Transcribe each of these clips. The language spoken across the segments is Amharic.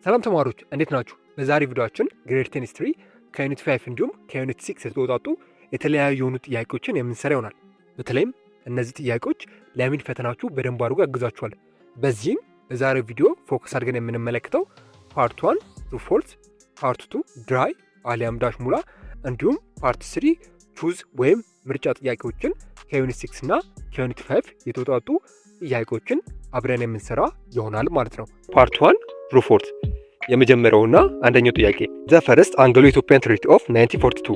ሰላም ተማሪዎች እንዴት ናችሁ? በዛሬ ቪዲዮአችን ግሬድ 10 ሂስትሪ ከዩኒት 5 እንዲሁም ከዩኒት 6 የተወጣጡ የተለያዩ የሆኑ ጥያቄዎችን የምንሰራ ይሆናል። በተለይም እነዚህ ጥያቄዎች ለሚድ ፈተናችሁ በደንብ አድርጎ ያግዛችኋል። በዚህም በዛሬው ቪዲዮ ፎከስ አድርገን የምንመለከተው ፓርት 1 ትሩ ፎልስ፣ ፓርት 2 ድራይ አሊያም ዳሽ ሙላ እንዲሁም ፓርት 3 ቹዝ ወይም ምርጫ ጥያቄዎችን ከዩኒት 6 እና ከዩኒት 5 የተወጣጡ ጥያቄዎችን አብረን የምንሰራ ይሆናል ማለት ነው። ፓርት 1 ትሩ ፎልስ የመጀመሪያውና አንደኛው ጥያቄ ዘ ፈርስት አንግሎ ኢትዮጵያን ትሪቲ ኦፍ 1942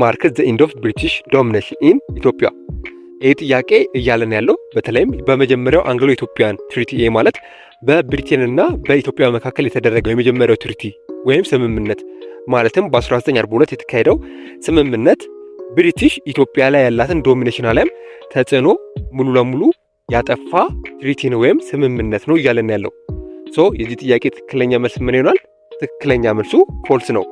ማርክስ ዘ ኢንድ ኦፍ ብሪቲሽ ዶሚኔሽን ኢን ኢትዮጵያ። ይህ ጥያቄ እያለን ያለው በተለይም በመጀመሪያው አንግሎ ኢትዮጵያን ትሪቲ ማለት በብሪቴንና በኢትዮጵያ መካከል የተደረገው የመጀመሪያው ትሪቲ ወይም ስምምነት ማለትም በ1942 የተካሄደው ስምምነት ብሪቲሽ ኢትዮጵያ ላይ ያላትን ዶሚኔሽን አለም ተጽዕኖ ሙሉ ለሙሉ ያጠፋ ትሪቲ ነው ወይም ስምምነት ነው እያለን ያለው። የዚህ ጥያቄ ትክክለኛ መልስ ምን ይሆናል? ትክክለኛ መልሱ ፎልስ ነው።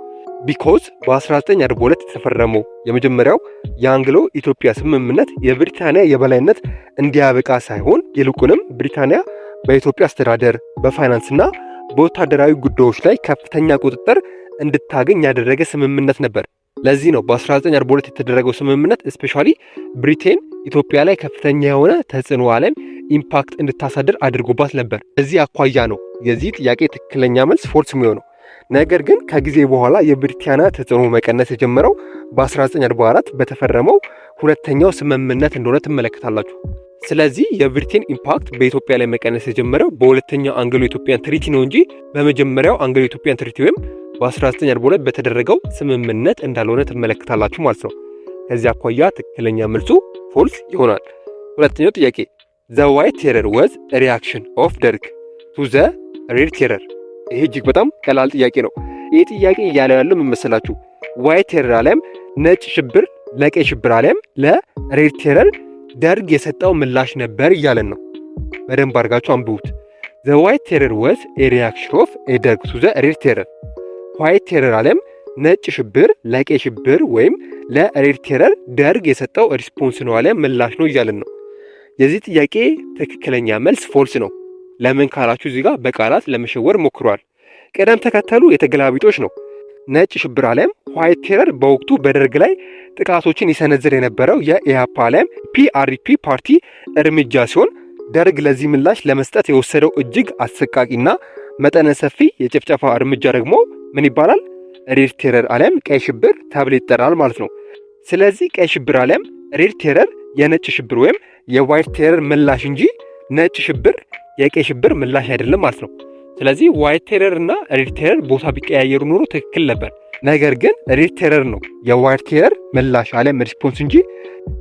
ቢኮዝ በ1942 የተፈረመው የመጀመሪያው የአንግሎ ኢትዮጵያ ስምምነት የብሪታንያ የበላይነት እንዲያበቃ ሳይሆን ይልቁንም ብሪታንያ በኢትዮጵያ አስተዳደር፣ በፋይናንስና በወታደራዊ ጉዳዮች ላይ ከፍተኛ ቁጥጥር እንድታገኝ ያደረገ ስምምነት ነበር። ለዚህ ነው በ1942 የተደረገው ስምምነት ስፔሻሊ ብሪቴን ኢትዮጵያ ላይ ከፍተኛ የሆነ ተጽዕኖ አለም ኢምፓክት እንድታሳድር አድርጎባት ነበር። እዚህ አኳያ ነው የዚህ ጥያቄ ትክክለኛ መልስ ፎልስ የሚሆነው። ነገር ግን ከጊዜ በኋላ የብሪታንያ ተጽዕኖ መቀነስ የጀመረው በ1944 በተፈረመው ሁለተኛው ስምምነት እንደሆነ ትመለከታላችሁ። ስለዚህ የብሪቴን ኢምፓክት በኢትዮጵያ ላይ መቀነስ የጀመረው በሁለተኛው አንግሎ ኢትዮጵያን ትሪቲ ነው እንጂ በመጀመሪያው አንግሎ ኢትዮጵያን ትሪቲ ወይም በ1942 በተደረገው ስምምነት እንዳልሆነ ትመለከታላችሁ ማለት ነው። ከዚህ አኳያ ትክክለኛ መልሱ ፎልስ ይሆናል። ሁለተኛው ጥያቄ ዘ ዋይት ቴረር ወዝ ሪያክሽን ኦፍ ደርግ ቱ ዘ ሬድ ቴረር። ይሄ እጅግ በጣም ቀላል ጥያቄ ነው። ይህ ጥያቄ እያለ ያለው ምን መሰላችሁ? ዋይት ቴረር አለም ነጭ ሽብር ለቀይ ሽብር አለም ለሬድ ቴረር ደርግ የሰጠው ምላሽ ነበር እያለን ነው። በደንብ አድርጋችሁ አንብቡት። ዘ ዋይት ቴረር ወዝ ሪያክሽን ኦፍ ደርግ ቱ ዘ ሬድ ቴረር። ዋይት ቴረር አለም ነጭ ሽብር ለቀይ ሽብር ወይም ለሬድ ቴረር ደርግ የሰጠው ሪስፖንስ ነው አለ ምላሽ ነው እያለን ነው። የዚህ ጥያቄ ትክክለኛ መልስ ፎልስ ነው። ለምን ካላችሁ እዚህ ጋር በቃላት ለመሸወር ሞክሯል። ቅደም ተከተሉ የተገላቢጦች ነው። ነጭ ሽብር አለም ዋይት ቴረር በወቅቱ በደርግ ላይ ጥቃቶችን ይሰነዝር የነበረው የኢሃፓ አለም ፒአርፒ ፓርቲ እርምጃ ሲሆን ደርግ ለዚህ ምላሽ ለመስጠት የወሰደው እጅግ አሰቃቂና መጠነ ሰፊ የጭፍጨፋ እርምጃ ደግሞ ምን ይባላል? ሬድ ቴረር አለም ቀይ ሽብር ተብሎ ይጠራል ማለት ነው። ስለዚህ ቀይ ሽብር አለም ሬድ ቴረር የነጭ ሽብር ወይም የዋይት ቴረር ምላሽ እንጂ ነጭ ሽብር የቀይ ሽብር ምላሽ አይደለም ማለት ነው። ስለዚህ ዋይት ቴረር እና ሬድ ቴረር ቦታ ቢቀያየሩ ኖሮ ትክክል ነበር። ነገር ግን ሬድ ቴረር ነው የዋይት ቴረር ምላሽ አለም ሪስፖንስ እንጂ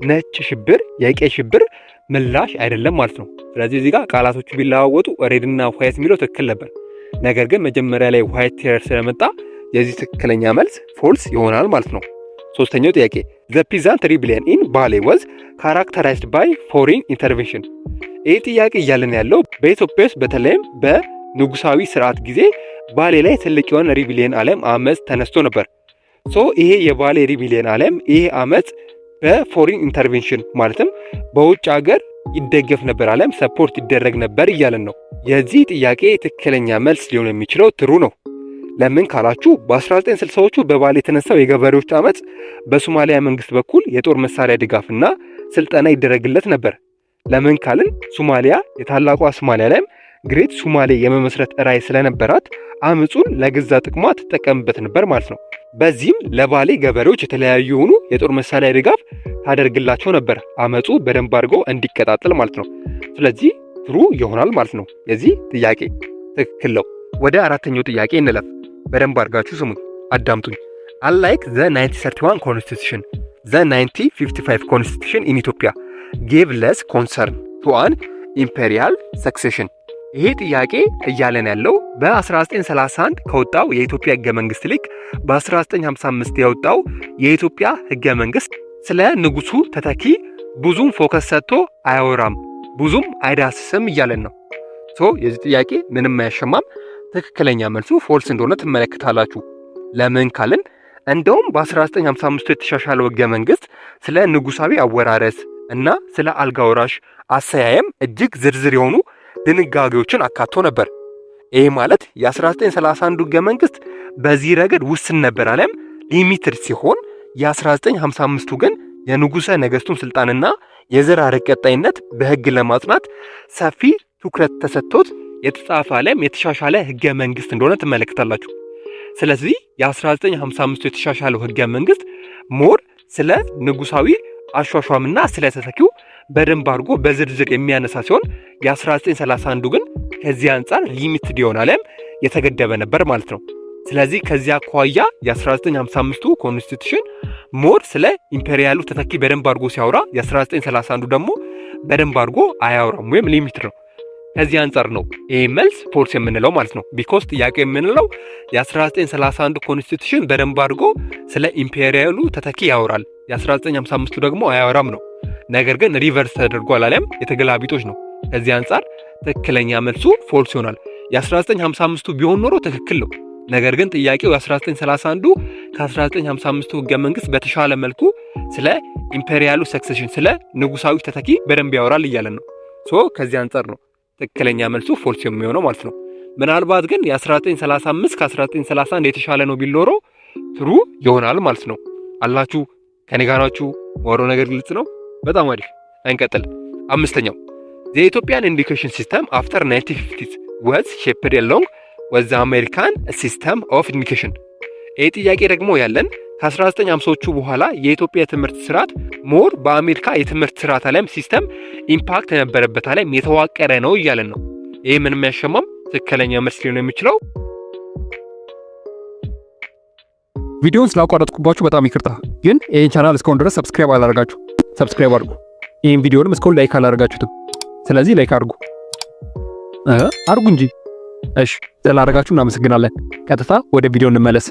ነጭ ሽብር የቀይ ሽብር ምላሽ አይደለም ማለት ነው። ስለዚህ እዚህ ጋር ቃላቶቹ ቢለዋወጡ ሬድ እና ዋይት የሚለው ትክክል ነበር። ነገር ግን መጀመሪያ ላይ ዋይት ቴረር ስለመጣ የዚህ ትክክለኛ መልስ ፎልስ ይሆናል ማለት ነው። ሶስተኛው ጥያቄ ዘ ፒዛንት ሪቢሊየን ኢን ባሌ ወዝ ካራክተራይዝድ ባይ ፎሪን ኢንተርቬንሽን። ይህ ጥያቄ እያለን ያለው በኢትዮጵያ ውስጥ በተለይም በንጉሳዊ ስርዓት ጊዜ ባሌ ላይ ትልቅ የሆነ ሪቢሊየን አለም አመፅ ተነስቶ ነበር። ይሄ የባሌ ሪቢሊየን አለም ይሄ አመፅ በፎሪን ኢንተርቬንሽን ማለትም በውጭ ሀገር ይደገፍ ነበር አለም ሰፖርት ይደረግ ነበር እያለን ነው። የዚህ ጥያቄ ትክክለኛ መልስ ሊሆን የሚችለው ትሩ ነው። ለምን ካላችሁ በ1960ዎቹ በባሌ የተነሳው የገበሬዎች አመፅ በሶማሊያ መንግስት በኩል የጦር መሳሪያ ድጋፍና ስልጠና ይደረግለት ነበር። ለምን ካልን ሶማሊያ የታላቋ ሶማሊያ ላይ ግሬት ሶማሌ የመመስረት ራዕይ ስለነበራት አመፁን ለገዛ ጥቅሟ ትጠቀምበት ነበር ማለት ነው። በዚህም ለባሌ ገበሬዎች የተለያዩ የሆኑ የጦር መሳሪያ ድጋፍ ታደርግላቸው ነበር፣ አመፁ በደንብ አድርጎ እንዲቀጣጠል ማለት ነው። ስለዚህ ትሩ ይሆናል ማለት ነው። የዚህ ጥያቄ ትክክል ነው። ወደ አራተኛው ጥያቄ እንለፍ። በደንብ አድርጋችሁ ስሙኝ፣ አዳምጡኝ። አንላይክ ዘ 1931 ኮንስቲቱሽን ዘ 1955 ኮንስቲቱሽን ኢን ኢትዮጵያ ጌቭ ለስ ኮንሰርን ቱ አን ኢምፔሪያል ሰክሴሽን። ይሄ ጥያቄ እያለን ያለው በ1931 ከወጣው የኢትዮጵያ ህገ መንግስት ልክ በ1955 የወጣው የኢትዮጵያ ህገ መንግስት ስለ ንጉሱ ተተኪ ብዙም ፎከስ ሰጥቶ አያወራም፣ ብዙም አይዳስስም እያለን ነው። የዚህ ጥያቄ ምንም አያሸማም። ትክክለኛ መልሱ ፎልስ እንደሆነ ትመለከታላችሁ። ለምን ካልን እንደውም በ1955 የተሻሻለው ህገ መንግስት ስለ ንጉሳዊ አወራረስ እና ስለ አልጋ ወራሽ አሰያየም እጅግ ዝርዝር የሆኑ ድንጋጌዎችን አካቶ ነበር። ይሄ ማለት የ1931 ህገ መንግስት በዚህ ረገድ ውስን ነበር አለም ሊሚትድ ሲሆን የ1955ቱ ግን የንጉሠ ነገሥቱን ስልጣንና የዘር ሐረግ ቀጣይነት በህግ ለማጽናት ሰፊ ትኩረት ተሰጥቶት የተጻፈ አለም የተሻሻለ ህገ መንግስት እንደሆነ ትመለከታላችሁ። ስለዚህ የ1955ቱ የተሻሻለው ህገ መንግስት ሞር ስለ ንጉሳዊ አሿሿምና ስለ ተተኪው በደንብ አድርጎ በዝርዝር የሚያነሳ ሲሆን የ1931 ግን ከዚህ አንጻር ሊሚትድ ይሆን አለም የተገደበ ነበር ማለት ነው። ስለዚህ ከዚህ አኳያ የ1955ቱ ኮንስቲቱሽን ሞር ስለ ኢምፔሪያሉ ተተኪ በደንብ አድርጎ ሲያወራ የ1931 ደግሞ በደንብ አድርጎ አያወራም ወይም ሊሚትድ ነው። ከዚህ አንጻር ነው ይሄ መልስ ፎልስ የምንለው ማለት ነው። ቢኮዝ ጥያቄ የምንለው የ1931 ኮንስቲቱሽን በደንብ አድርጎ ስለ ኢምፔሪያሉ ተተኪ ያወራል፣ የ1955ቱ ደግሞ አያወራም ነው። ነገር ግን ሪቨርስ ተደርጓል አለም የተገላቢጦች ነው። ከዚህ አንጻር ትክክለኛ መልሱ ፎልስ ይሆናል። የ1955ቱ ቢሆን ኖሮ ትክክል ነው። ነገር ግን ጥያቄው የ1931 ከ1955ቱ ህገ መንግስት በተሻለ መልኩ ስለ ኢምፔሪያሉ ሰክሴሽን ስለ ንጉሳዊ ተተኪ በደንብ ያወራል እያለን ነው። ሶ ከዚህ አንጻር ነው ትክክለኛ መልሱ ፎልስ የሚሆነው ማለት ነው። ምናልባት ግን የ1935 ከ1931 የተሻለ ነው ቢል ኖሮ ትሩ ይሆናል ማለት ነው። አላችሁ ከኔ ጋር ናችሁ? ወሮ ነገር ግልጽ ነው። በጣም አሪፍ እንቀጥል። አምስተኛው the Ethiopian education system after 1950s was shaped along with the American system of education። ይህ ጥያቄ ደግሞ ያለን ከ1950ዎቹ በኋላ የኢትዮጵያ የትምህርት ስርዓት ሞር በአሜሪካ የትምህርት ስርዓት አለም ሲስተም ኢምፓክት የነበረበት አለም የተዋቀረ ነው እያለን ነው። ይሄ ምንም ያሸማም ትክክለኛ መልስ ሊሆን የሚችለው። ቪዲዮውን ስላቋረጥኩባችሁ በጣም ይቅርታ፣ ግን ይሄን ቻናል እስካሁን ድረስ ሰብስክራይብ አላደረጋችሁ ሰብስክራይብ አድርጉ። ይሄን ቪዲዮንም እስካሁን ላይክ አላደረጋችሁትም፣ ስለዚህ ላይክ አድርጉ አድርጉ እንጂ። እሺ ስላደረጋችሁ እናመሰግናለን። ቀጥታ ወደ ቪዲዮ እንመለስ።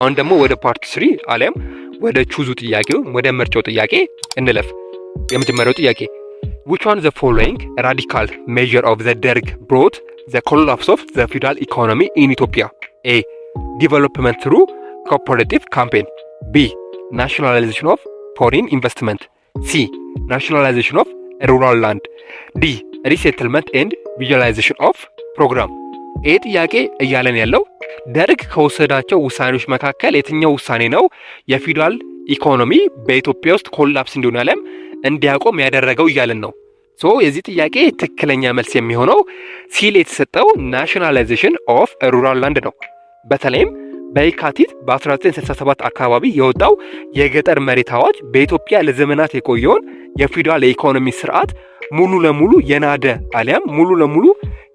አሁን ደግሞ ወደ ፓርት 3 አሊያም ወደ ቹዙ ጥያቄው ወደ ምርጫው ጥያቄ እንለፍ። የመጀመሪያው ጥያቄ which one the following radical measure of the Derg brought the collapse of the feudal economy in Ethiopia? A. Development through cooperative campaign. B. Nationalization of foreign investment. C. Nationalization of rural land. D. Resettlement and visualization of program. ይህ ጥያቄ እያለን ያለው ደርግ ከወሰዳቸው ውሳኔዎች መካከል የትኛው ውሳኔ ነው የፊውዳል ኢኮኖሚ በኢትዮጵያ ውስጥ ኮላፕስ እንዲሆን ያለም እንዲያቆም ያደረገው እያለን ነው። ሶ የዚህ ጥያቄ ትክክለኛ መልስ የሚሆነው ሲል የተሰጠው ናሽናላይዜሽን ኦፍ ሩራል ላንድ ነው። በተለይም በየካቲት በ1967 አካባቢ የወጣው የገጠር መሬት አዋጅ በኢትዮጵያ ለዘመናት የቆየውን የፊውዳል የኢኮኖሚ ስርዓት ሙሉ ለሙሉ የናደ አሊያም ሙሉ ለሙሉ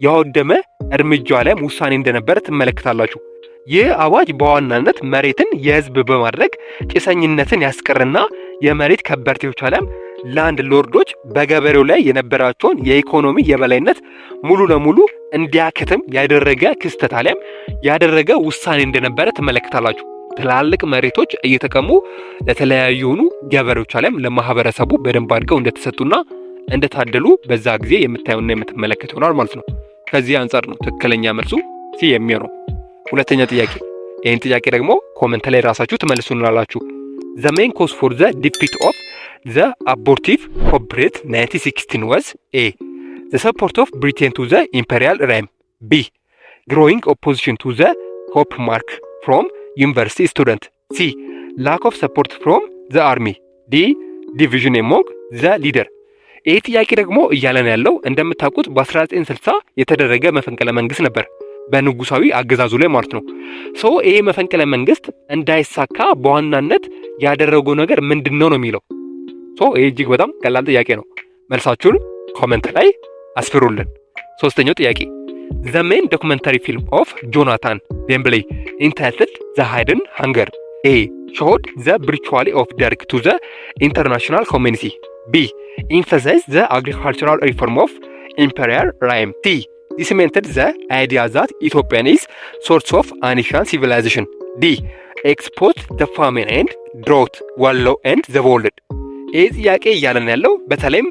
ያወደመ እርምጃ አሊያም ውሳኔ እንደነበረ ትመለከታላችሁ። ይህ አዋጅ በዋናነት መሬትን የህዝብ በማድረግ ጭሰኝነትን ያስቀርና የመሬት ከበርቴዎች አሊያም ላንድ ሎርዶች በገበሬው ላይ የነበራቸውን የኢኮኖሚ የበላይነት ሙሉ ለሙሉ እንዲያከትም ያደረገ ክስተት አሊያም ያደረገ ውሳኔ እንደነበረ ትመለከታላችሁ። ትላልቅ መሬቶች እየተቀሙ ለተለያዩ ገበሬዎች አሊያም ለማህበረሰቡ በደንብ አድርገው እንደተሰጡና እንደታደሉ በዛ ጊዜ የምታዩና የምትመለከቱ ይሆናል ማለት ነው። ከዚህ አንጻር ነው ትክክለኛ መልሱ ሲ የሚሆነው። ሁለተኛ ጥያቄ፣ ይህን ጥያቄ ደግሞ ኮመንት ላይ ራሳችሁ ትመልሱናላችሁ። The main cause for the defeat of the abortive Cobret 1916 was A. The support of Britain to the imperial realm. B. Growing opposition to the Hofmark from university student. C. Lack of support from the army. D. Division among the leader. ይህ ጥያቄ ደግሞ እያለን ያለው እንደምታውቁት በ1960 የተደረገ መፈንቅለ መንግስት ነበር በንጉሳዊ አገዛዙ ላይ ማለት ነው። ሶ ይሄ መፈንቅለ መንግስት እንዳይሳካ በዋናነት ያደረገው ነገር ምንድነው ነው የሚለው። ሶ ይሄ እጅግ በጣም ቀላል ጥያቄ ነው። መልሳችሁን ኮሜንት ላይ አስፍሩልን። ሶስተኛው ጥያቄ The main documentary film of Jonathan Dembley entitled The Hidden Hunger. A. Showed the brutality of Derg to the international community. B. Emphasized the agricultural reform of Imperial Rome. C. Disseminated the idea that Ethiopian is source of ancient civilization. D. Exposed the famine and drought, Wallo and the world. ይህ ጥያቄ እያለን ያለው በተለይም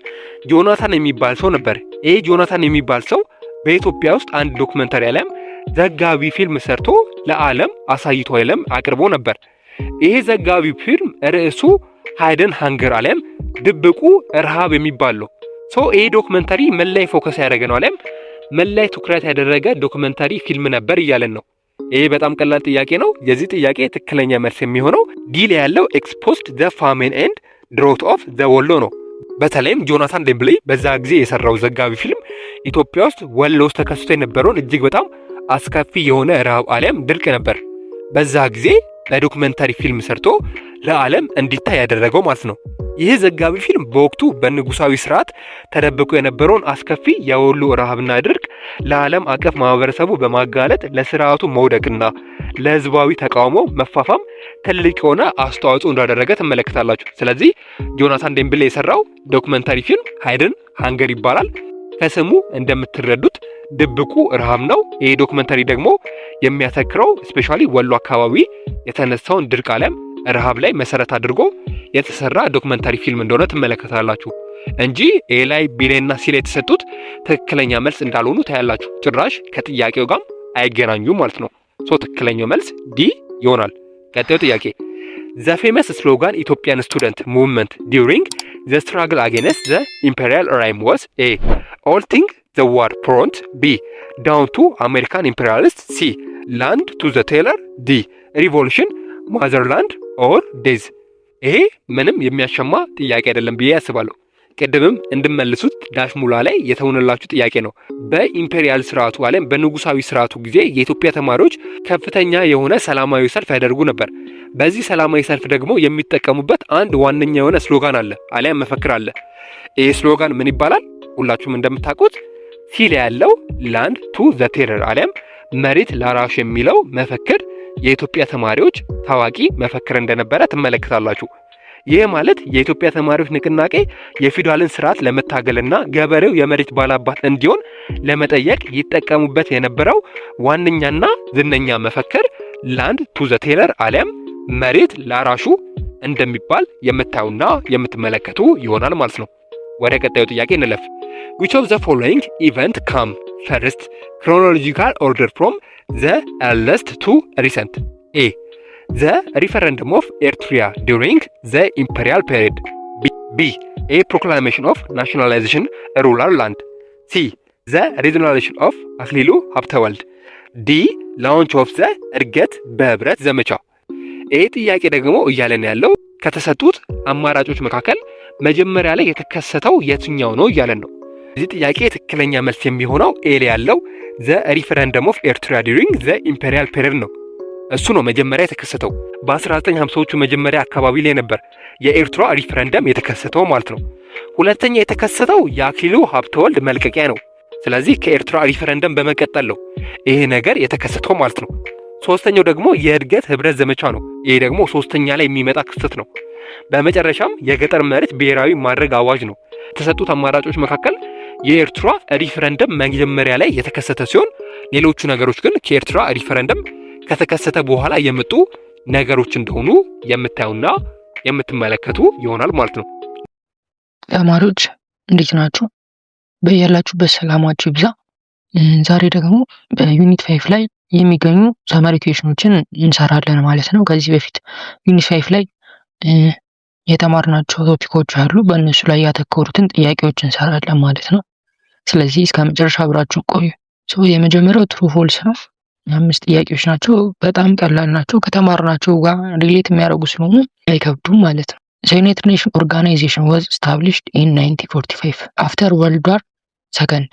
ጆናታን የሚባል ሰው ነበር። ይህ ጆናታን የሚባል ሰው በኢትዮጵያ ውስጥ አንድ ዶክመንተሪ አለም ዘጋቢ ፊልም ሰርቶ ለዓለም አሳይቶ ዓለም አቅርቦ ነበር። ይሄ ዘጋቢ ፊልም ርዕሱ ሃይደን ሃንገር አለም ድብቁ ረሃብ የሚባል ነው። ሶ ይሄ ዶክመንተሪ ምን ላይ ፎከስ ያደረገ ነው አለም ምን ላይ ትኩረት ያደረገ ዶክመንተሪ ፊልም ነበር እያለን ነው። ይሄ በጣም ቀላል ጥያቄ ነው። የዚህ ጥያቄ ትክክለኛ መልስ የሚሆነው ዲ ላይ ያለው ኤክስፖዝድ ዘ ፋሚን ኤንድ ድሮት ኦፍ ዘ ወሎ ነው። በተለይም ጆናታን ዴምብሊ በዛ ጊዜ የሰራው ዘጋቢ ፊልም ኢትዮጵያ ውስጥ ወሎ ውስጥ ተከስቶ የነበረውን እጅግ በጣም አስከፊ የሆነ ረሃብ አሊያም ድርቅ ነበር በዛ ጊዜ በዶክመንተሪ ፊልም ሰርቶ ለዓለም እንዲታይ ያደረገው ማለት ነው። ይህ ዘጋቢ ፊልም በወቅቱ በንጉሳዊ ስርዓት ተደብቆ የነበረውን አስከፊ የወሎ ረሃብና ድርቅ ለዓለም አቀፍ ማህበረሰቡ በማጋለጥ ለስርዓቱ መውደቅና ለህዝባዊ ተቃውሞ መፋፋም ትልቅ የሆነ አስተዋጽኦ እንዳደረገ ትመለከታላችሁ። ስለዚህ ጆናታን ዴምብሌ የሰራው ዶክመንተሪ ፊልም ሃይደን ሃንገር ይባላል። ከስሙ እንደምትረዱት ድብቁ ረሃብ ነው። ይሄ ዶክመንተሪ ደግሞ የሚያተክረው ስፔሻሊ ወሎ አካባቢ የተነሳውን ድርቅ አለም ረሃብ ላይ መሰረት አድርጎ የተሰራ ዶክመንተሪ ፊልም እንደሆነ ትመለከታላችሁ እንጂ ኤ ላይ ቢሌና ሲል የተሰጡት ትክክለኛ መልስ እንዳልሆኑ ታያላችሁ። ጭራሽ ከጥያቄው ጋር አይገናኙም ማለት ነው። ሶ ትክክለኛው መልስ ዲ ይሆናል። ቀጣዩ ጥያቄ The famous slogan Ethiopian student movement during the struggle against the imperial regime was A. All things the war front. B. Down to American imperialists. C. Land to the tailor. D. Revolution, motherland or days. ይሄ ምንም የሚያሻማ ጥያቄ አይደለም ብዬ ያስባለሁ። ቀደምም እንድመልሱት ዳሽ ሙላ ላይ የተሆነላችሁ ጥያቄ ነው። በኢምፔሪያል ስርዓቱ አለም በንጉሳዊ ስርዓቱ ጊዜ የኢትዮጵያ ተማሪዎች ከፍተኛ የሆነ ሰላማዊ ሰልፍ ያደርጉ ነበር። በዚህ ሰላማዊ ሰልፍ ደግሞ የሚጠቀሙበት አንድ ዋነኛ የሆነ ስሎጋን አለ አሊያም መፈክር አለ። ይሄ ስሎጋን ምን ይባላል? ሁላችሁም እንደምታውቁት ሲል ያለው ላንድ ቱ ዘ ቴረር አሊያም መሬት ላራሽ የሚለው መፈክር የኢትዮጵያ ተማሪዎች ታዋቂ መፈክር እንደነበረ ትመለከታላችሁ። ይህ ማለት የኢትዮጵያ ተማሪዎች ንቅናቄ የፊውዳልን ስርዓት ለመታገልና ገበሬው የመሬት ባላባት እንዲሆን ለመጠየቅ ይጠቀሙበት የነበረው ዋነኛና ዝነኛ መፈክር ላንድ ቱ ዘ ቴለር አሊያም መሬት ላራሹ እንደሚባል የምታዩና የምትመለከቱ ይሆናል ማለት ነው። ወደ ቀጣዩ ጥያቄ እንለፍ። which of the following event come first chronological order from the earliest to recent? A. the referendum of Eritrea during the imperial period. B. a proclamation of nationalization rural land. C. the regionalization of አክሊሉ ሀብተወልድ. ዲ launch of the እድገት በህብረት ዘመቻ። ይህ ጥያቄ ደግሞ እያለን ያለው ከተሰጡት አማራጮች መካከል መጀመሪያ ላይ የተከሰተው የትኛው ነው እያለን ነው። እዚህ ጥያቄ ትክክለኛ መልስ የሚሆነው ኤ ላይ ያለው ዘ ሪፈረንደም ኦፍ ኤርትራ ዲዩሪንግ ዘ ኢምፔሪያል ፔሪድ ነው። እሱ ነው መጀመሪያ የተከሰተው። በ1950ዎቹ መጀመሪያ አካባቢ ላይ ነበር የኤርትራ ሪፈረንደም የተከሰተው ማለት ነው። ሁለተኛ የተከሰተው የአክሊሉ ሀብተወልድ መልቀቂያ ነው። ስለዚህ ከኤርትራ ሪፈረንደም በመቀጠል ነው ይሄ ነገር የተከሰተው ማለት ነው። ሶስተኛው ደግሞ የእድገት ህብረት ዘመቻ ነው። ይሄ ደግሞ ሶስተኛ ላይ የሚመጣ ክስተት ነው። በመጨረሻም የገጠር መሬት ብሔራዊ ማድረግ አዋጅ ነው። የተሰጡት አማራጮች መካከል የኤርትራ ሪፈረንደም መጀመሪያ ላይ የተከሰተ ሲሆን ሌሎቹ ነገሮች ግን ከኤርትራ ሪፈረንደም ከተከሰተ በኋላ የመጡ ነገሮች እንደሆኑ የምታዩና የምትመለከቱ ይሆናል ማለት ነው። ተማሪዎች እንዴት ናችሁ? በያላችሁበት ሰላማችሁ ይብዛ። ዛሬ ደግሞ በዩኒት 5 ላይ የሚገኙ ሰመሪ ኩዌሽኖችን እንሰራለን ማለት ነው። ከዚህ በፊት ዩኒት 5 ላይ የተማርናቸው ቶፒኮች አሉ። በእነሱ ላይ ያተኮሩትን ጥያቄዎች እንሰራለን ማለት ነው። ስለዚህ እስከ መጨረሻ አብራችሁ ቆዩ። የመጀመሪያው ትሩ ፎልስ ነው። 5 ጥያቄዎች ናቸው። በጣም ቀላል ናቸው። ከተማርናቸው ጋር ሪሌት የሚያደርጉ ስለሆኑ አይከብዱም ማለት ነው። The United Nations Organization was established in 1945 after World War II።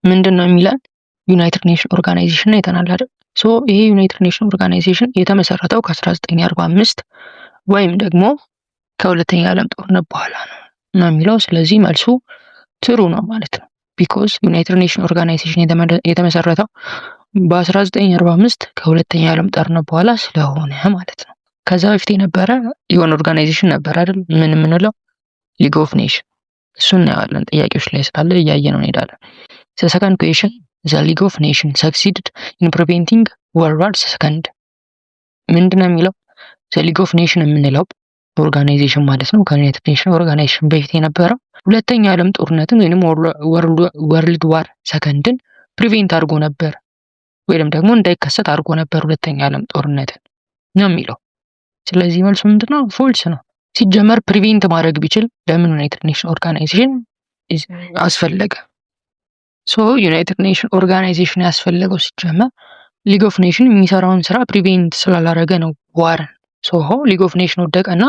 ምንድን ነው የሚለን? ዩናይትድ ኔሽን ኦርጋናይዜሽን ነው የተናል አይደል? ይሄ ዩናይትድ ኔሽን ኦርጋናይዜሽን የተመሰረተው ከ1945 ወይም ደግሞ ከሁለተኛ ዓለም ጦርነት በኋላ ነው የሚለው። ስለዚህ መልሱ ትሩ ነው ማለት ነው። ቢኮዝ ዩናይትድ ኔሽን ኦርጋናይዜሽን የተመሰረተው በ1945 ከሁለተኛ ዓለም ጦርነት በኋላ ስለሆነ ማለት ነው። ከዛ በፊት የነበረ የሆነ ኦርጋናይዜሽን ነበር አይደል? ምን የምንለው ሊግ ኦፍ ኔሽን። እሱን እናያለን ጥያቄዎች ላይ ስላለ እያየ ነው እንሄዳለን። ሰከንድ ኩዌሽን ዘ ሊግ ኦፍ ኔሽን ሰክሲድድ ኢን ፕሪቬንቲንግ ወርልድ ዋር ሰከንድ። ምንድን ነው የሚለው? ዘ ሊግ ኦፍ ኔሽን የምንለው ኦርጋናይዜሽን ማለት ነው። ከዩናይትድ ኔሽን ኦርጋናይዜሽን በፊት የነበረው ሁለተኛ ዓለም ጦርነትን ወይንም ወርልድ ዋር ሰከንድን ፕሪቬንት አድርጎ ነበር ወይንም ደግሞ እንዳይከሰት አድርጎ ነበር ሁለተኛ ዓለም ጦርነትን ነው የሚለው። ስለዚህ መልሱ ምንድነው? ፎልስ ነው። ሲጀመር ፕሪቬንት ማድረግ ቢችል ለምን ዩናይትድ ኔሽን ኦርጋናይዜሽን አስፈለገ? ዩናይትድ ኔሽን ኦርጋናይዜሽን ያስፈለገው ሲጀመር ሊግ ኦፍ ኔሽን የሚሰራውን ስራ ፕሪቬንት ስላላረገ ነው ዋርን። ሊግ ኦፍ ኔሽን ወደቀና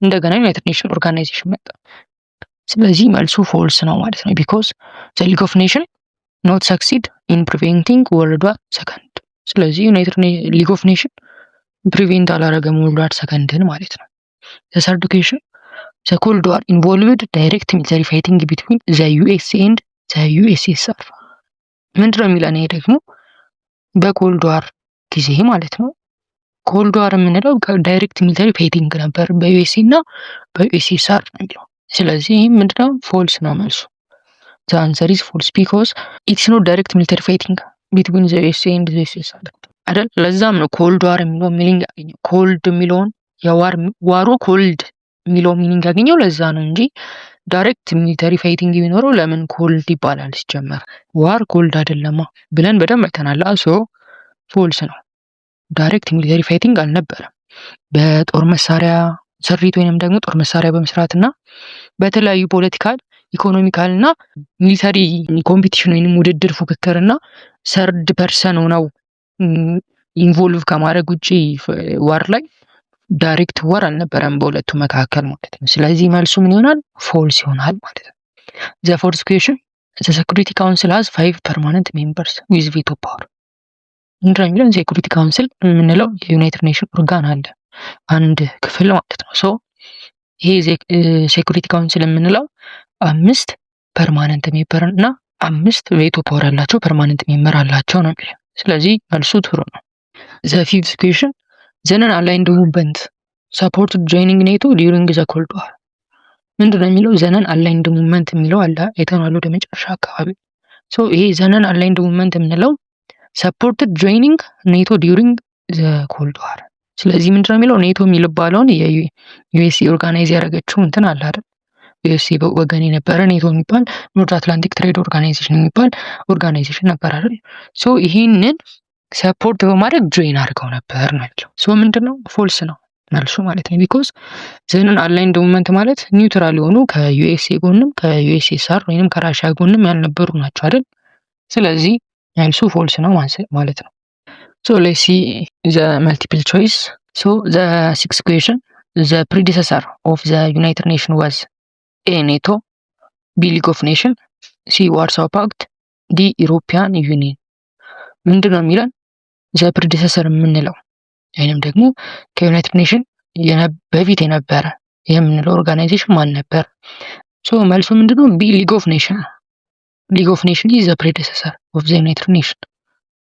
እንደገና ዩናይትድ ኔሽን ኦርጋናይዜሽን መጣ። ስለዚህ መልሱ ፎልስ ነው ማለት ነው። ቢኮዝ ዘ ሊግ ኦፍ ኔሽን ኖት ሰክሲድ ኢን ፕሪቬንቲንግ ወርልድ ዋር ሰከንድ። ስለዚህ ዩናይትድ ሊግ ኦፍ ኔሽን ፕሪቬንት አላረገም ወርልድ ዋር ሰከንድን ማለት ነው። ዘ ሰርድ ኩዌሽን ዘ ኮልድ ዋር ኢንቮልቭድ ዳይሬክት ሚሊተሪ ፋይቲንግ ቢትዊን ዘ ዩኤስ ኤንድ ዘ ዩኤስኤስአር። ምንድነው የሚለን? ይሄ ደግሞ በኮልድ ዋር ጊዜ ማለት ነው። ኮልድ ዋር የምንለው ዳይሬክት ሚሊተሪ ፋይቲንግ ነበር በዩኤስኤ እና በዩኤስኤስአር ነው የሚለው። ስለዚህ ምንድነው? ፎልስ ነው መልሱ። ዘ አንሰር ኢዝ ፎልስ ቢኮዝ ኢትስ ኖት ዳይሬክት ሚሊተሪ ፋይቲንግ ቢትዊን ዘ ዩኤስኤ ኤንድ ዘ ዩኤስኤስአር አይደል? ለዛም ነው ኮልድ ዋር የሚለው ሚኒንግ ያገኘው። ኮልድ የሚለውን ዋሩ ኮልድ የሚለው ሚኒንግ ያገኘው ለዛ ነው እንጂ ዳይሬክት ሚሊተሪ ፋይቲንግ ቢኖረው ለምን ኮልድ ይባላል? ሲጀመር ዋር ኮልድ አይደለማ ብለን በደንብ አይተናል። ፎልስ ነው። ዳይሬክት ሚሊተሪ ፋይቲንግ አልነበረም። በጦር መሳሪያ ስሪት ወይንም ደግሞ ጦር መሳሪያ በመስራትና በተለያዩ ፖለቲካል፣ ኢኮኖሚካል እና ሚሊተሪ ኮምፒቲሽን ወይንም ውድድር ፉክክርና ሰርድ ፐርሰን ሆነው ኢንቮልቭ ከማድረግ ውጪ ዋር ላይ ዳይሬክት ዋር አልነበረም በሁለቱ መካከል ማለት ነው። ስለዚህ መልሱ ምን ይሆናል? ፎልስ ይሆናል ማለት ነው። ዘ ፎርዝ ኩዌሽን ዘ ሴኩሪቲ ካውንስል ሃዝ 5 ፐርማነንት ሜምበርስ ዊዝ ቬቶ ፓወር። ምንድን ነው የሚለው? ሴኩሪቲ ካውንስል የምንለው የዩናይትድ ኔሽን ኦርጋን አለ አንድ ክፍል ማለት ነው። ይሄ ሴኩሪቲ ካውንስል የምንለው 5 ፐርማነንት ሜምበር እና 5 ቬቶ ፓወር ያላቸው ፐርማነንት ሜምበር አላቸው ነው የሚለው። ስለዚህ መልሱ ትሩ ነው። ዘ ፊፍዝ ኩዌሽን ዘነን አላይንድ ሙቭመንት ሰፖርት ጆይኒንግ ኔቶ ዲዩሪንግ ዘ ኮልድ ዋር። ምንድን ነው የሚለው? ዘነን አላይንድ ሙቭመንት የሚለው አለ የተናሉ ወደ መጨረሻ አካባቢ። ይሄ ዘነን አላይንድ ሙቭመንት የምንለው ሰፖርትድ ጆይኒንግ ኔቶ ዲዩሪንግ ዘ ኮልድ ዋር። ስለዚህ ምንድነው የሚለው ኔቶ የሚባለውን የዩኤስኤ ኦርጋናይዝ ያደረገችው እንትን አለ አይደል? ዩኤስኤ ወገን የነበረ ኔቶ የሚባል ኖርዝ አትላንቲክ ትሬድ ኦርጋናይዜሽን የሚባል ኦርጋናይዜሽን ነበር አይደል? ሶ ይህንን ሰፖርት በማድረግ ጆይን አድርገው ነበር ነው ያለው። ሶ ምንድነው ፎልስ ነው መልሱ ማለት ነው። ቢኮዝ ዘንን አላይንድ ሙቭመንት ማለት ኒውትራል የሆኑ ከዩኤስኤ ጎንም ከዩኤስኤስአር ወይንም ከራሽያ ጎንም ያልነበሩ ናቸው አይደል? ስለዚህ መልሱ ፎልስ ነው ማለት ነው። ሶ ሌትስ ሲ ዘ መልቲፕል ቾይስ። ሶ ዘ ሲክስ ኩዌሽን ዘ ፕሪዲሰሰር ኦፍ ዘ ዩናይትድ ኔሽን ዋዝ ኤ ኔቶ፣ ቢ ሊግ ኦፍ ኔሽን፣ ሲ ዋርሳው ፓክት፣ ዲ ኢሮፒያን ዩኒየን። ምንድነው የሚለን ዘ ፕሪዲሰሰር የምንለው ወይንም ደግሞ ከዩናይትድ ኔሽን በፊት የነበረ የምንለው ኦርጋናይዜሽን ማን ነበር? ሶ መልሱ ምንድነው? ቢ ሊግ ኦፍ ኔሽን። ሊግ ኦፍ ኔሽን ኢዝ ዘ ፕሬዲሰሰር ኦፍ ዘ ዩናይትድ ኔሽን።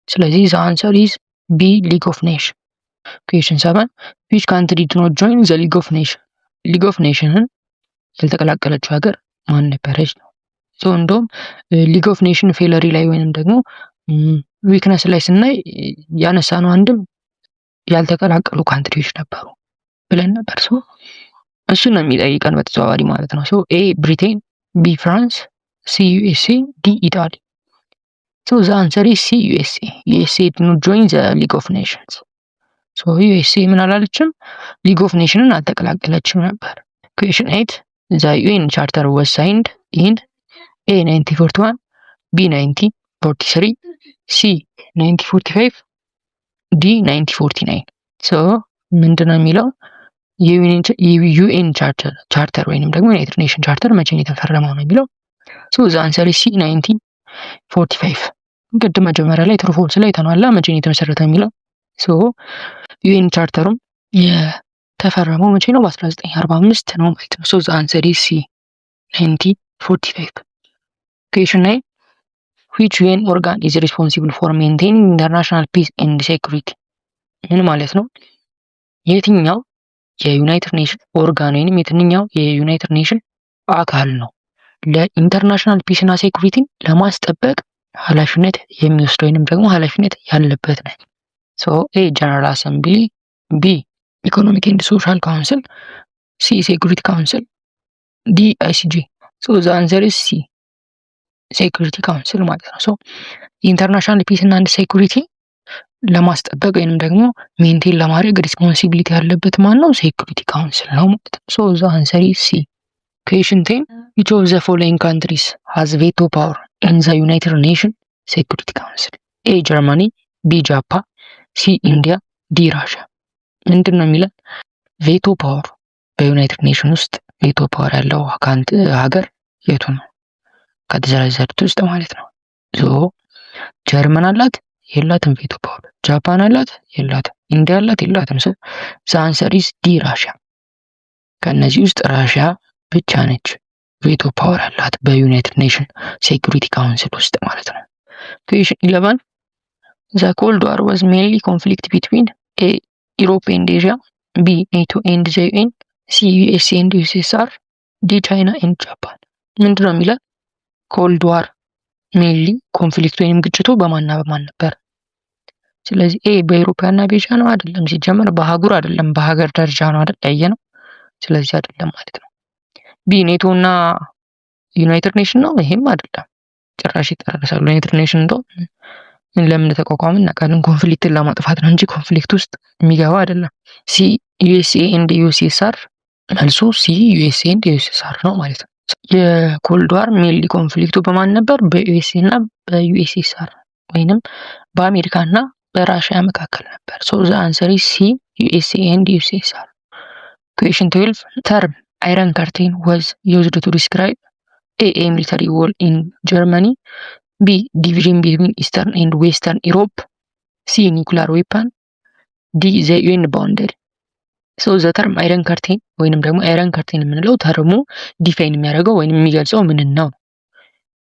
ስለዚህ ዘ አንሰር ኢዝ ቢ ሊግ ኦፍ ኔሽን። ኩዌሽን 7 ዊች ካንትሪ ዲድ ኖት ጆይን ዘ ሊግ ኦፍ ኔሽን። ሊግ ኦፍ ኔሽንን ያልተቀላቀለችው ሀገር ማን ነበረች ነው። ሶ እንደውም ሊግ ኦፍ ኔሽን ፌለሪ ላይ ወይንም ደግሞ ዊክነስ ላይ ስናይ ያነሳ ነው አንድም ያልተቀላቀሉ ካንትሪዎች ነበሩ ብለን ነበር። ሶ እሱ ነው የሚጠይቀን በተዘዋዋሪ ማለት ነው። ሶ ኤ ብሪቴን፣ ቢ ፍራንስ፣ ሲ ዩኤስኤ፣ ዲ ኢጣሊ። ሶ ዘ አንሰር ኢዝ ሲ ዩኤስኤ። ዩኤስኤ ዲድ ኖት ጆይን ዘ ሊግ ኦፍ ኔሽንስ። ሶ ዩኤስኤ ምን አላለችም? ሊግ ኦፍ ኔሽንን አልተቀላቀለችም ነበር። ኩዌሽን 8 ዘ ዩኤን ቻርተር ዋዝ ሳይንድ ኢን ኤ 1941፣ ቢ 1943፣ ሲ 1945፣ ዲ 1949። ሶ ምንድነው የሚለው የዩኤን ቻርተር ወይንም ደግሞ ዩናይትድ ኔሽን ቻርተር መቼ ነው የተፈረመው ነው የሚለው። ሶ ዘ አንሰር ሲ 1945። ቅድም መጀመሪያ ላይ ትሩ ፎልስ ላይ ተኗላ መቼ ነው የተመሰረተው የሚለው። ሶ ዩኤን ቻርተሩም የተፈረመው መቼ ነው? በ1945 ነው ማለት ነው። ሶ ዘ አንሰር ሲ 1945። ኩዌሽን 9 which UN organ is responsible for maintaining international peace and security? ምን ማለት ነው? የትኛው የዩናይትድ ኔሽን ኦርጋን ወይንም የትኛው የዩናይትድ ኔሽን አካል ነው ለኢንተርናሽናል ፒስ እና ሴኩሪቲን ለማስጠበቅ ኃላፊነት የሚወስድ ወይንም ደግሞ ኃላፊነት ያለበት ነው? ሶ ኤ ጀነራል አሰምብሊ፣ ቢ ኢኮኖሚክ ኤንድ ሶሻል ካውንስል፣ ሲ ሴኩሪቲ ካውንስል፣ ዲ አይሲጂ። ሶ ዘ አንሰር ኢዝ ሲ ሴኩሪቲ ካውንስል ማለት ነው። ሶ ኢንተርናሽናል ፒስ እና ሴኩሪቲ ለማስጠበቅ ወይንም ደግሞ ሜንቴን ለማድረግ ሪስፖንሲቢሊቲ ያለበት ማን ነው? ሴኩሪቲ ካውንስል ነው ማለት ነው። ሶ ዘ አንሰር ኢዝ ሲ። ኩዌሽን 10 which of the following countries has veto power in the United Nations Security Council? ኤ ጀርመኒ፣ ቢ ጃፓን፣ ሲ ኢንዲያ፣ ዲ ራሽያ። ምንድን ነው የሚለን? ቬቶ ፓወር በዩናይትድ ኔሽን ውስጥ ቬቶ ፓወር ያለው ሀገር የቱ ነው ከተዘረዘሩት ውስጥ ማለት ነው። ሶ ጀርመን አላት የላትም ቬቶ ፓወር፣ ጃፓን አላት የላትም፣ ኢንዲያ አላት የላትም። ሶ ዘ አንሰር ኢዝ ዲ ራሽያ። ከነዚህ ውስጥ ራሽያ ብቻ ነች ቬቶ ፓወር አላት በዩናይትድ ኔሽን ሴኩሪቲ ካውንስል ውስጥ ማለት ነው። ኩዌሽን 11 ዘ ኮልድ ዋር ዋዝ ሜንሊ ኮንፍሊክት ቢትዊን ኤ ኢሮፕ ኤንድ ኤዥያ፣ ቢ ኔቶ ኤንድ ዘ ዩኤን፣ ሲ ዩኤስኤ ኤንድ ዩኤስኤስአር፣ ዲ ቻይና ኤንድ ጃፓን። ምንድነው የሚለን? ኮልድ ዋር ሜንሊ ኮንፍሊክት ወይም ግጭቱ በማንና በማን ነበር? ስለዚህ ኤ በአውሮፓና በኤዥያ ነው አይደለም። ሲጀመር በአህጉር አይደለም በሀገር ደረጃ ነው አይደል ያየነው። ስለዚህ አይደለም ማለት ነው። ቢ ኔቶ እና ዩናይትድ ኔሽን ነው፣ ይሄም አይደለም ጭራሽ ይጠራረሳሉ። ዩናይትድ ኔሽን እንደው ለምን ተቋቋመ እናውቃለን፣ ኮንፍሊክትን ለማጥፋት ነው እንጂ ኮንፍሊክት ውስጥ የሚገባ አይደለም። ሲ ዩኤስኤ ኤንድ ዩኤስኤስአር፣ መልሱ ሲ ዩኤስኤ ኤንድ ዩኤስኤስአር ነው ማለት ነው። የኮልድ ዋር ሜንሊ ኮንፍሊክቱ በማን ነበር? በዩኤስኤ እና በዩኤስኤስአር ወይንም በአሜሪካ እና በራሽያ መካከል ነበር። ሶ ዘ አንሰር ኢዝ ሲ ዩኤስኤ ኤንድ ዩኤስኤስአር። ኩዌሽን 12 ተርም አይረን ከርቴን was used to describe A military wall in Germany, B division between Eastern and Western Europe, C nuclear weapon, D the UN boundary. So the term አይረን ከርቴን ወይንም ደግሞ አይረን ከርቴን የምንለው ተርሙ ዲፋይን የሚያደርገው ወይንም የሚገልጸው ምን ነው?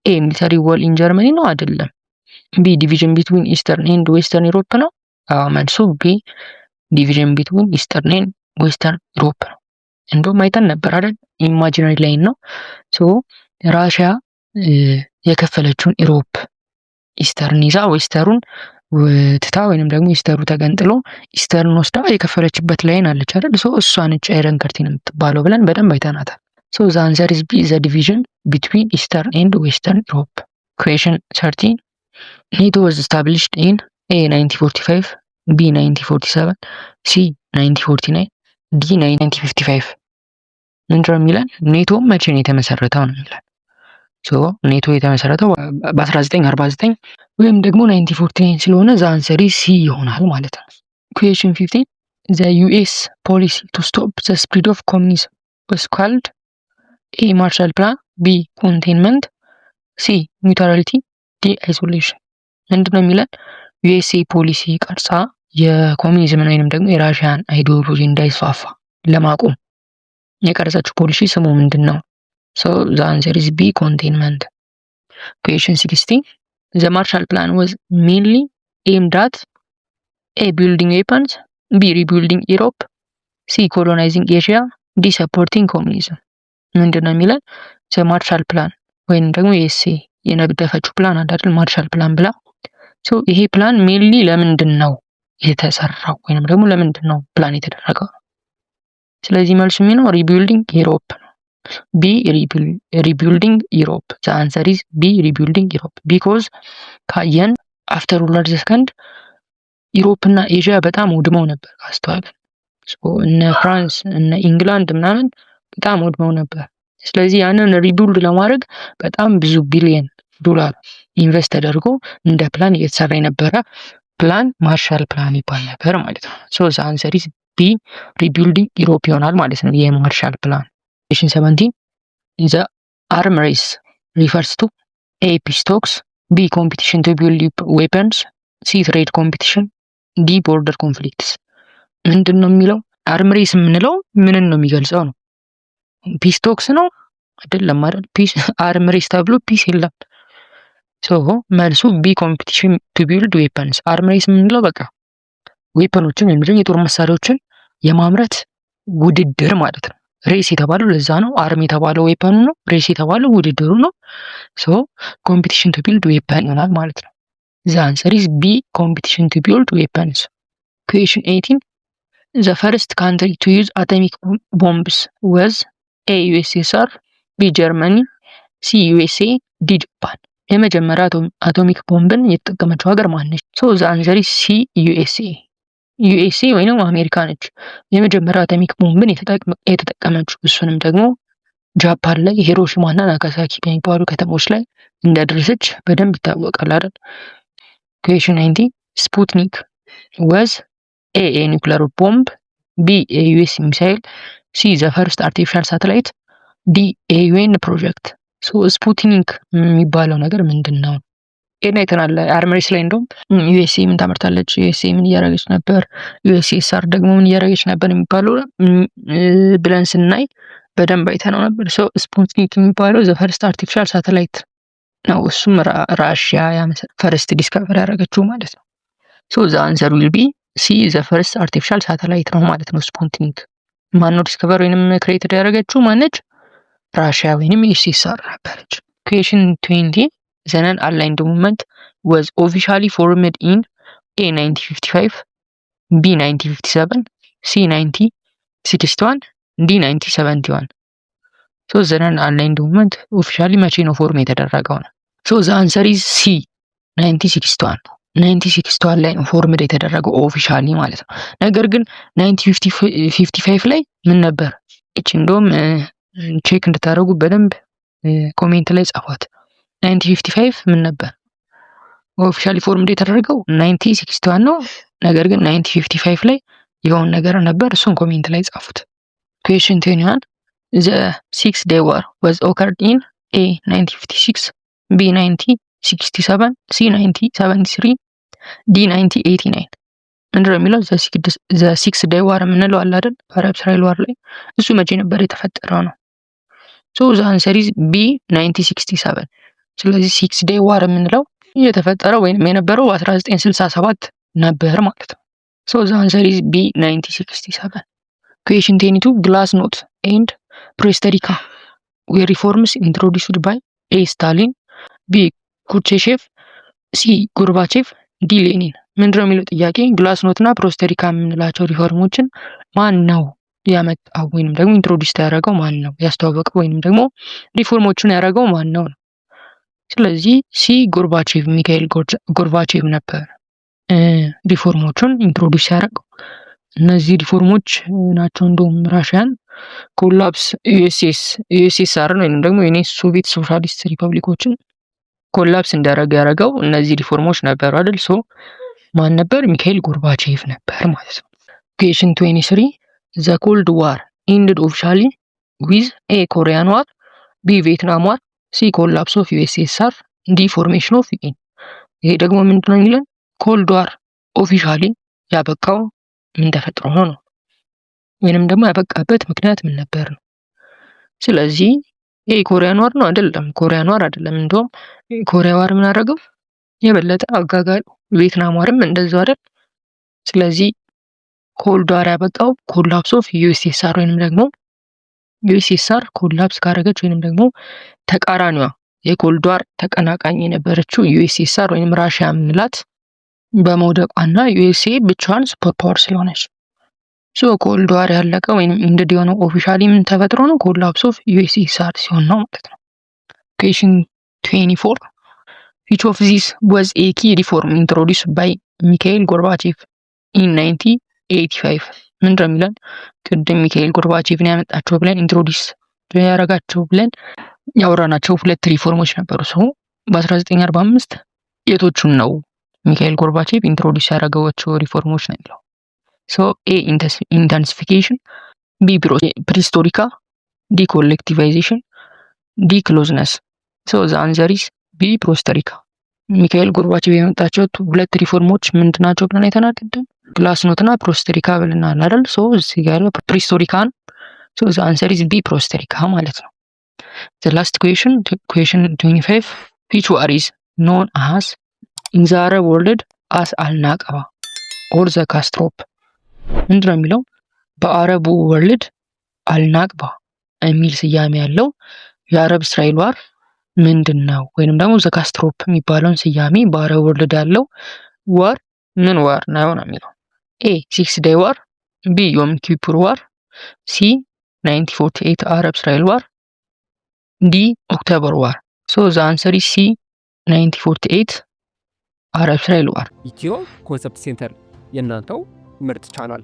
A military wall in Germany ነው አይደለም። B division between Eastern and Western Europe ነው። መልሱ B division between Eastern and Western Europe ነው። እንደውም አይተን ነበር አይደል? ኢማጂነሪ ላይን ነው። ሶ ራሽያ የከፈለችውን ኢሮፕ ኢስተርን ይዛ ዌስተሩን ትታ ወይንም ደግሞ ኢስተሩ ተገንጥሎ ኢስተርን ወስዳ የከፈለችበት ላይን አለች አይደል? እሷ ነች አይረን ከርቲን የምትባለው ብለን በደንብ አይተናታል። ዘ አንሰር ኢዝ ቢ ዘ ዲቪዥን ቢትዊን ኢስተርን ኤንድ ዌስተርን ዩሮፕ። ኩዌሽን 13 ኔቶ ዋዝ ስታብሊሽድ ኢን ኤ 1945 ቢ 1947 ሲ 1949 ዲ 1955። ምንድነው የሚለን? ኔቶ መቼ ነው የተመሰረተው ነው የሚለን። ኔቶ የተመሰረተው በ1949 ወይም ደግሞ 1949 ስለሆነ ዘ አንሰር ኢዝ ሲ ይሆናል ማለት ነው። ኩዌሽን 15 ዘ ዩኤስ ፖሊሲ ቱ ስቶፕ ዘ ስፕሪድ ኦፍ ኮሚኒዝም ዋዝ ኮልድ ኤ ማርሻል ፕላን ቢ ኮንቴንመንት ሲ ኒውትራሊቲ ዲ አይሶሌሽን። ምንድነው የሚለን? ዩኤስኤ ፖሊሲ ቀርጻ የኮሚኒዝምን ወይንም ደግሞ የራሽያን አይዲዮሎጂ እንዳይስፋፋ ለማቆም የቀረጸችው ፖሊሲ ስሙ ምንድን ነው? the answer is B containment. Question 16 the Marshall Plan was mainly aimed at A building weapons, B rebuilding Europe, C colonizing Asia, D supporting communism. ምንድነው የሚለን? the Marshall Plan ወይም ደግሞ ዩኤስኤ የነደፈችው ፕላን አይደል? ማርሻል ፕላን ብላ ይሄ ፕላን ሜንሊ ለምንድን ነው የተሰራው ወይንም ደግሞ ለምንድን ነው ፕላን የተደረገው? ስለዚህ መልሱ የሚሆነው ሪቢልዲንግ ዩሮፕ ነው። B rebuilding Europe. The answer is B rebuilding Europe because ካየን after World War II ዩሮፕ እና ኤዥያ በጣም ወድመው ነበር። አስተዋል እነ ፍራንስ እነ ኢንግላንድ ምናምን በጣም ወድመው ነበር። ስለዚህ ያንን ሪቢልድ ለማድረግ በጣም ብዙ ቢሊየን ዶላር ኢንቨስት ተደርጎ እንደ ፕላን እየተሰራ የነበረ ፕላን ማርሻል ፕላን ይባል ነበር ማለት ነው። the answer is B rebuilding Europe ይሆናል ማለት ነው የማርሻል ፕላን። Question 17 the arm race refers to A peace talks, B competition to build weapons, C trade competition, D border conflicts. ምንድን ነው የሚለው? አርም ሬስ የምንለው ምንን ነው የሚገልጸው ነው? ፒስ ቶክስ ነው አይደለም አይደል? ፒስ አርም ሬስ ተብሎ ፒስ የለም። መልሱ ቢ ኮምፒቲሽን ቱ ቢልድ ዌፐንስ። አርም ሬስ የምንለው በቃ ዌፐኖችን ወይም ደግሞ የጦር መሳሪያዎችን የማምረት ውድድር ማለት ነው። ሬስ የተባለው ለዛ ነው። አርም የተባለው ዌፐኑ ነው። ሬስ የተባለው ውድድሩ ነው። ኮምፒቲሽን ቱ ቢልድ ዌፐን ይሆናል ማለት ነው። ዘ አንሰር ኢዝ ቢ ኮምፒቲሽን ቱ ቢልድ ዌፐንስ። ኩዌሽን 18 ዘ ፈርስት ካንትሪ ቱ ዩዝ አቶሚክ ቦምብስ ወዝ ኤ ዩኤስኤስአር ቢ ጀርመኒ ሲ ዩኤስኤ ዲ ጃፓን። የመጀመሪያ አቶሚክ ቦምብን የተጠቀመችው ሀገር ማነች? ዘ አንሰር ኢዝ ሲ ዩኤስኤ ወይንም አሜሪካ ነች የመጀመሪያ አቶሚክ ቦምብን የተጠቀመችው። እሱንም ደግሞ ጃፓን ላይ ሂሮሺማ እና ናጋሳኪ በሚባሉ ከተሞች ላይ እንደደረሰች በደንብ ይታወቃል አይደል? ኩዌሽን 19 ስፑትኒክ ወዝ ኤ ኒውክሌር ቦምብ ቢ ዩኤስ ሚሳይል ሲ ዘ ፈርስት አርቲፊሻል ሳተላይት ዲ ዩኤን ፕሮጀክት። ስፑትኒክ የሚባለው ነገር ምንድን ነው? አይተናል አርም ሬስ ላይ እንደውም ዩኤስኤ ምን ታመርታለች፣ ዩኤስኤ ምን እያደረገች ነበር፣ ዩኤስኤስአር ደግሞ ምን እያደረገች ነበር የሚባለው ብለን ስናይ በደንብ አይተነው ነበር። ስፑትኒክ የሚባለው ዘ ፈርስት አርቲፊሻል ሳተላይት ነው። እሱም ራሽያ ፈርስት ዲስከቨር ያደረገችው ማለት ነው። ዘ አንሰር ዊል ቢ ሲ ዘ ፈርስት አርቲፊሻል ሳተላይት ነው ማለት ነው። ስፑትኒክ ማነው ዲስከቨር ወይንም ክሬትድ ያደረገችው? ማነች? ራሽያ ወይንም ዩኤስኤስአር ነበረች። ኩዌሽን 20 The non-aligned movement was officially formed in A 1955, B 1957, C 1961, D 1971. the non-aligned movement officially መቼ ነው ፎርም የተደረገው ነው? the answer is C 1961. 1961 ላይ ነው ፎርምድ የተደረገው ኦፊሻሊ ማለት ነው። ነገር ግን 1955 ላይ ምን ነበር? እቺ እንደውም ቼክ እንድታደርጉ በደንብ ኮሜንት ላይ ጻፏት። 1955 ምን ነበር? ኦፊሻሊ ፎርምድ የተደረገው 1961 ነው። ነገር ግን 1955 ላይ የሆነ ነገር ነበር። እሱን ኮሜንት ላይ ጻፉት። ኩዌሽን 21 the 6 day war was occurred in A 1956, B 1967, C 1973, D 1989። ምንድነው የሚለው? the 6 day war የምንለው አለ አይደል? በአረብ እስራኤል ዋር ላይ እሱ መቼ ነበር የተፈጠረው ነው። the answer is B 1967። ስለዚህ 6 day war የምንለው የተፈጠረው ወይንም የነበረው 1967 ነበር ማለት ነው። the answer is B 1967። ኩዌሽን 22 ግላስኖት ኤንድ ፕሬስተሪካ were reforms introduced by A ስታሊን፣ B ኩርቼሼቭ፣ C ጎርባቼቭ፣ D ሌኒን። ምንድነው የሚለው ጥያቄ ግላስኖትና ፕሮስተሪካ የምንላቸው ሪፎርሞችን ማን ነው ያመጣው ወይንም ደግሞ ኢንትሮዲዩስ ያደረገው ማን ነው? ያስተዋወቀው ወይንም ደግሞ ሪፎርሞቹን ያደረገው ማን ነው? ስለዚህ ሲ ጎርባቼቭ ሚካኤል ጎርባቼቭ ነበር ሪፎርሞቹን ኢንትሮዲዩስ ያደረገው። እነዚህ ሪፎርሞች ናቸው እንደውም ራሽያን ኮላፕስ ዩኤስኤስአር ወይንም ደግሞ ሶቪየት ሶሻሊስት ሪፐብሊኮችን ኮላፕስ እንዳደረገ ያደረገው እነዚህ ሪፎርሞች ነበሩ አይደል? ሶ ማን ነበር? ሚካኤል ጎርባቼቭ ነበር ማለት ነው። ኩዌሽን 23 ዘ ኮልድ ዋር ኢንድድ ኦፊሻሊ ዊዝ ኤ ኮሪያን ዋር፣ ቢ ቪየትናም ዋር፣ ሲ ኮላፕስ ኦፍ ዩኤስኤስአር፣ ዲ ፎርሜሽን ኦፍ ዩኤን። ይሄ ደግሞ ምንድነው የሚለን ኮልድ ዋር ኦፊሻሊ ያበቃው ምን ተፈጥሮ ነው ወይንም ደግሞ ያበቃበት ምክንያት ምን ነበር ነው። ስለዚህ ይሄ ኮሪያን ዋር ነው አይደለም? ኮሪያን ዋር አይደለም። እንደውም ኮሪያ ዋር ምን አደረገው የበለጠ አጋጋሉ። ቪየትናም ዋርም እንደዛው አይደል? ስለዚህ ኮልድ ዋር ያበቃው ኮላፕስ ኦፍ ዩኤስኤስአር ወይንም ደግሞ ዩኤስኤስአር ኮላፕስ ካረገች ወይንም ደግሞ ተቃራኒዋ የኮልድ ዋር ተቀናቃኝ የነበረችው ዩኤስኤስአር ወይንም ራሽያ ምንላት በመውደቋና ዩኤስኤ ብቻዋን ሱፐር ፓወር ስለሆነች ሶ ኮልድ ዋር ያለቀ ወይንም ኢንድድ የሆነው ኦፊሻሊ ምን ተፈጥሮ ነው ኮላፕስ ኦፍ ዩኤስኤስአር ሲሆን ነው ማለት ነው። ኩዌሽን 24 which of these was a key reform introduced by Mikhail Gorbachev in 1985? ምንድነው የሚለን ቅድም ሚካኤል ጎርባቼቭን ያመጣቸው ብለን ኢንትሮዲዩስ ያደረጋቸው ብለን ያወራናቸው ሁለት ሪፎርሞች ነበሩ። ሰው በ1945 የቶቹን ነው ሚካኤል ጎርባቼቭ ኢንትሮዲዩስ ያደረጋቸው ሪፎርሞች ነው የሚለው። ሶ ኤ ኢንተንሲፊኬሽን፣ ቢ ፕሪስቶሪካ፣ ዲ ኮሌክቲቫይዜሽን፣ ዲ ክሎዝነስ። ሶ ዘ አንሰር ኢዝ ቢ ፕሮስተሪካ። ሚካኤል ጎርባቼቭ ያመጣቸው ሁለት ሪፎርሞች ምንድናቸው ብለን አይተናል ቅድም ግላስኖትና ፕሮስተሪካ ብለናል አይደል? ሶ እዚህ ጋር ፕሪስቶሪካን ሶ ዘ አንሰር ኢዝ ቢ ፕሮስተሪካ ማለት ነው። ዘ ላስት ኩዌሽን 25 which war is known as in the Arab world as አልናቀባ ኦር ዘ ካስትሮፕ። ምንድነው የሚለው በአረቡ ወርልድ አልናቅባ የሚል ስያሜ ያለው የአረብ እስራኤል ዋር ምንድነው? ወይንም ደግሞ ዘ ካስትሮፕ የሚባለውን ስያሜ በአረብ ወርልድ ያለው ዋር ምን ዋር ነው የሚለው ኤ 6 ዴይ ዋር፣ ቢ ዮም ኪፑር ዋር፣ ሲ 1948 አረብ እስራኤል ዋር፣ ዲ ኦክቶበር ዋር። ሶ ዘ አንሰር ኢዝ ሲ 1948 አረብ እስራኤል ዋር። ኢትዮ ኮንሰፕት ሴንተር የእናንተው ምርጥ ቻናል